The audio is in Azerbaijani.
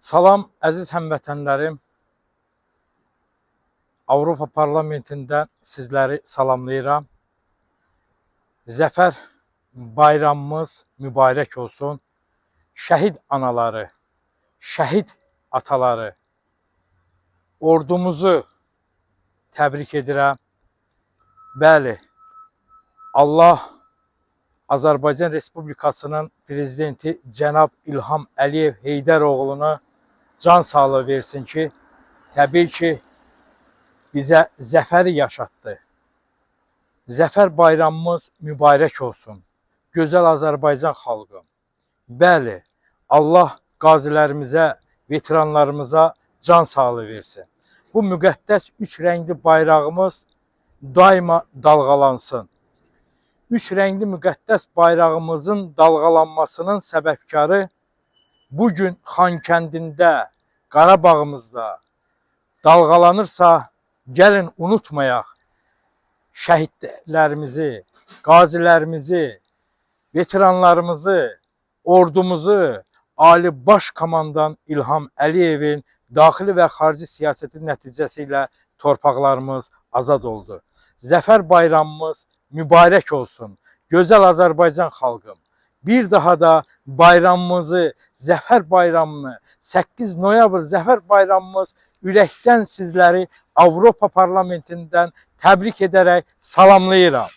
Salam əziz həmvətənlərim. Avropa Parlamentindən sizləri salamlayıram. Zəfər bayramımız mübarək olsun. Şəhid anaları, şəhid ataları, ordumuzu təbrik edirəm. Bəli, Allah Azərbaycan Respublikasının prezidenti cənab İlham Əliyev Heydəroğluna can sağlığı versin ki, təbii ki, bizə zəfəri yaşatdı. Zəfər bayramımız mübarək olsun. Gözəl Azərbaycan xalqı. Bəli, Allah qazilərimizə, veteranlarımıza can sağlığı versin. Bu müqəddəs üç rəngli bayrağımız daima dalğalansın. Üç rəngli müqəddəs bayrağımızın dalğalanmasının səbəbkarı bugün Xankəndində, Qarabağımızda dalğalanırsa, gəlin unutmayaq şəhidlərimizi, qazilərimizi, veteranlarımızı, ordumuzu, Ali Baş Komandan İlham Əliyevin daxili və xarici siyasəti nəticəsilə torpaqlarımız azad oldu. Zəfər bayramımız mübarək olsun. Gözəl Azərbaycan xalqım. Bir daha da bayramımızı, Zəfər bayramını, 8 noyabr Zəfər bayramımız ürəkdən sizləri Avropa Parlamentindən təbrik edərək salamlayıram.